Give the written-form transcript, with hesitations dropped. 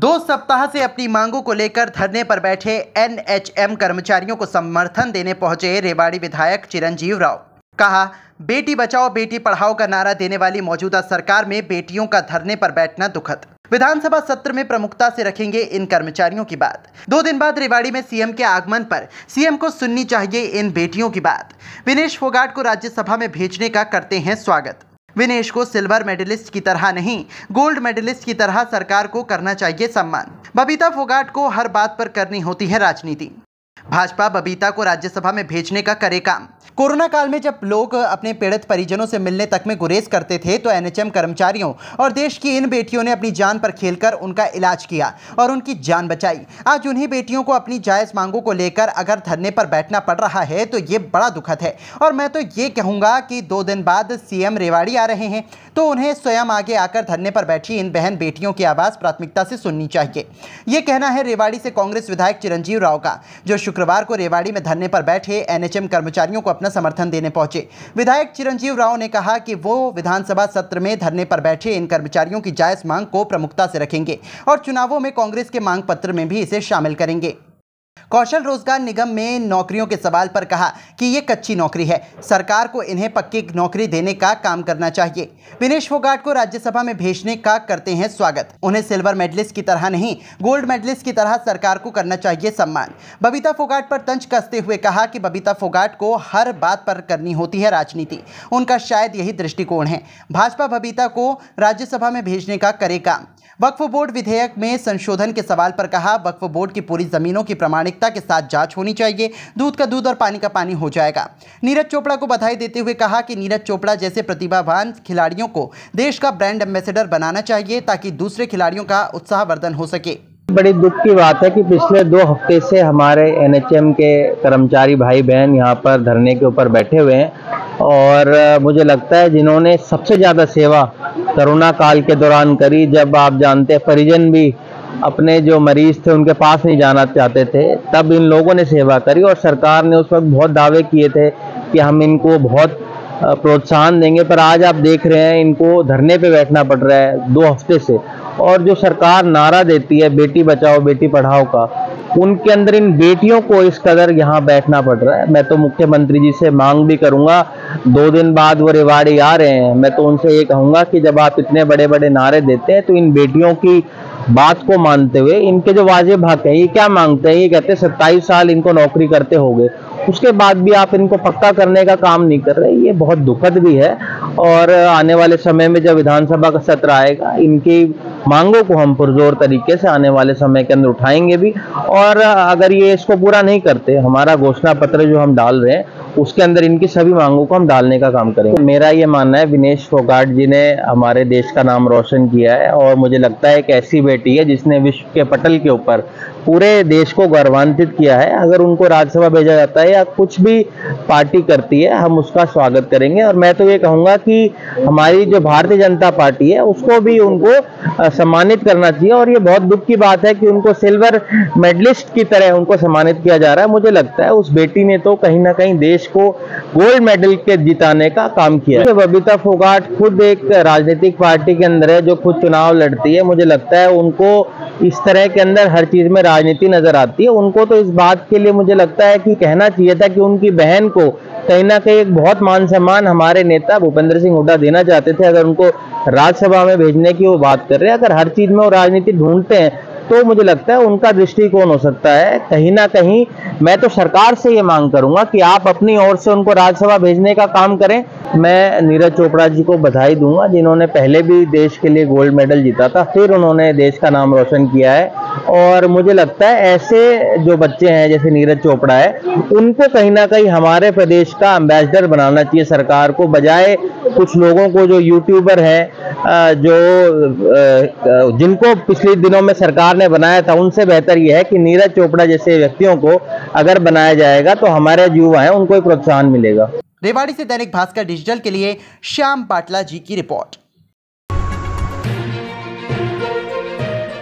2 सप्ताह से अपनी मांगों को लेकर धरने पर बैठे एनएचएम कर्मचारियों को समर्थन देने पहुंचे रेवाड़ी विधायक चिरंजीव राव। कहा, बेटी बचाओ बेटी पढ़ाओ का नारा देने वाली मौजूदा सरकार में बेटियों का धरने पर बैठना दुखद। विधानसभा सत्र में प्रमुखता से रखेंगे इन कर्मचारियों की बात। 2 दिन बाद रेवाड़ी में सीएम के आगमन पर सीएम को सुननी चाहिए इन बेटियों की बात। विनेश फोगाट को राज्यसभा में भेजने का करते हैं स्वागत। विनेश को सिल्वर मेडलिस्ट की तरह नहीं, गोल्ड मेडलिस्ट की तरह सरकार को करना चाहिए सम्मान। बबीता फोगाट को हर बात पर करनी होती है राजनीति। भाजपा बबीता को राज्यसभा में भेजने का करे काम। कोरोना काल में जब लोग अपने पीड़ित परिजनों से मिलने तक में गुरेज करते थे तो एनएचएम कर्मचारियों और देश की इन बेटियों ने अपनी जान पर खेलकर उनका इलाज किया और उनकी जान बचाई। आज उन्हीं बेटियों को अपनी जायज़ मांगों को लेकर अगर धरने पर बैठना पड़ रहा है तो ये बड़ा दुखद है। और मैं तो ये कहूँगा कि 2 दिन बाद सीएम रेवाड़ी आ रहे हैं तो उन्हें स्वयं आगे आकर धरने पर बैठी इन बहन बेटियों की आवाज़ प्राथमिकता से सुननी चाहिए। ये कहना है रेवाड़ी से कांग्रेस विधायक चिरंजीव राव का, जो शुक्रवार को रेवाड़ी में धरने पर बैठे एनएचएम कर्मचारियों को अपना समर्थन देने पहुंचे। विधायक चिरंजीव राव ने कहा कि वो विधानसभा सत्र में धरने पर बैठे इन कर्मचारियों की जायज़ मांग को प्रमुखता से रखेंगे और चुनावों में कांग्रेस के मांग पत्र में भी इसे शामिल करेंगे। कौशल रोजगार निगम में नौकरियों के सवाल पर कहा कि ये कच्ची नौकरी है, सरकार को इन्हें पक्की नौकरी देने का काम करना चाहिए। विनेश फोगाट को राज्यसभा में भेजने का करते हैं स्वागत। उन्हें सिल्वर मेडलिस्ट की तरह नहीं, गोल्ड मेडलिस्ट की तरह सरकार को करना चाहिए सम्मान। बबीता फोगाट पर तंज कसते हुए कहा कि बबीता फोगाट को हर बात पर करनी होती है राजनीति। उनका शायद यही दृष्टिकोण है। भाजपा बबीता को राज्यसभा में भेजने का करे काम। वक्फ बोर्ड विधेयक में संशोधन के सवाल पर कहा, वक्फ बोर्ड की पूरी जमीनों की प्रामाणिकता के साथ जांच होनी चाहिए, दूध का दूध और पानी का पानी हो जाएगा। नीरज चोपड़ा को बधाई देते हुए कहा कि नीरज चोपड़ा जैसे प्रतिभावान खिलाड़ियों को देश का ब्रांड एम्बेसडर बनाना चाहिए ताकि दूसरे खिलाड़ियों का उत्साहवर्धन हो सके। बड़ी दुख की बात है कि पिछले 2 हफ्ते से हमारे एनएचएम के कर्मचारी भाई बहन यहाँ पर धरने के ऊपर बैठे हुए हैं और मुझे लगता है जिन्होंने सबसे ज़्यादा सेवा कोरोना काल के दौरान करी, जब आप जानते हैं परिजन भी अपने जो मरीज थे उनके पास नहीं जाना चाहते थे, तब इन लोगों ने सेवा करी और सरकार ने उस वक्त बहुत दावे किए थे कि हम इनको बहुत प्रोत्साहन देंगे। पर आज आप देख रहे हैं इनको धरने पे बैठना पड़ रहा है 2 हफ्ते से। और जो सरकार नारा देती है बेटी बचाओ बेटी पढ़ाओ का, उनके अंदर इन बेटियों को इस कदर यहाँ बैठना पड़ रहा है। मैं तो मुख्यमंत्री जी से मांग भी करूंगा, 2 दिन बाद वो रेवाड़ी आ रहे हैं, मैं तो उनसे ये कहूंगा कि जब आप इतने बड़े बड़े नारे देते हैं तो इन बेटियों की बात को मानते हुए इनके जो वाजिब हक है, ये क्या मांगते हैं, ये कहते हैं 27 साल इनको नौकरी करते हो गए, उसके बाद भी आप इनको पक्का करने का काम नहीं कर रहे। ये बहुत दुखद भी है और आने वाले समय में जब विधानसभा का सत्र आएगा इनकी मांगों को हम पुरजोर तरीके से आने वाले समय के अंदर उठाएंगे भी। और अगर ये इसको पूरा नहीं करते, हमारा घोषणा पत्र जो हम डाल रहे हैं उसके अंदर इनकी सभी मांगों को हम डालने का काम करेंगे। मेरा ये मानना है विनेश फोगाट जी ने हमारे देश का नाम रोशन किया है और मुझे लगता है एक ऐसी बेटी है जिसने विश्व के पटल के ऊपर पूरे देश को गौरवान्वित किया है। अगर उनको राज्यसभा भेजा जाता है या कुछ भी पार्टी करती है, हम उसका स्वागत करेंगे। और मैं तो ये कहूँगा कि हमारी जो भारतीय जनता पार्टी है उसको भी उनको सम्मानित करना चाहिए। और ये बहुत दुख की बात है कि उनको सिल्वर मेडलिस्ट की तरह उनको सम्मानित किया जा रहा है। मुझे लगता है उस बेटी ने तो कहीं ना कहीं देश को गोल्ड मेडल के जिताने का काम किया है। बबीता फोगाट खुद एक राजनीतिक पार्टी के अंदर है जो खुद चुनाव लड़ती है। मुझे लगता है उनको इस तरह के अंदर हर चीज में राजनीति नजर आती है। उनको तो इस बात के लिए मुझे लगता है कि कहना चाहिए था कि उनकी बहन को कहीं ना कहीं एक बहुत मान सम्मान हमारे नेता भूपेंद्र सिंह हुड्डा देना चाहते थे। अगर उनको राज्यसभा में भेजने की वो बात कर रहे हैं, अगर हर चीज में वो राजनीति ढूंढते हैं तो मुझे लगता है उनका दृष्टिकोण हो सकता है। कहीं ना कहीं मैं तो सरकार से ये मांग करूंगा कि आप अपनी ओर से उनको राज्यसभा भेजने का काम करें। मैं नीरज चोपड़ा जी को बधाई दूंगा जिन्होंने पहले भी देश के लिए गोल्ड मेडल जीता था, फिर उन्होंने देश का नाम रोशन किया है। और मुझे लगता है ऐसे जो बच्चे हैं जैसे नीरज चोपड़ा है, उनको कहीं ना कहीं हमारे प्रदेश का एम्बेसडर बनाना चाहिए सरकार को, बजाय कुछ लोगों को जो यूट्यूबर हैं जो जिनको पिछले दिनों में सरकार ने बनाया था, उनसे बेहतर यह है कि नीरज चोपड़ा जैसे व्यक्तियों को अगर बनाया जाएगा तो हमारे युवा हैं उनको प्रोत्साहन मिलेगा। रेवाड़ी से दैनिक भास्कर डिजिटल के लिए श्याम पाटला जी की रिपोर्ट।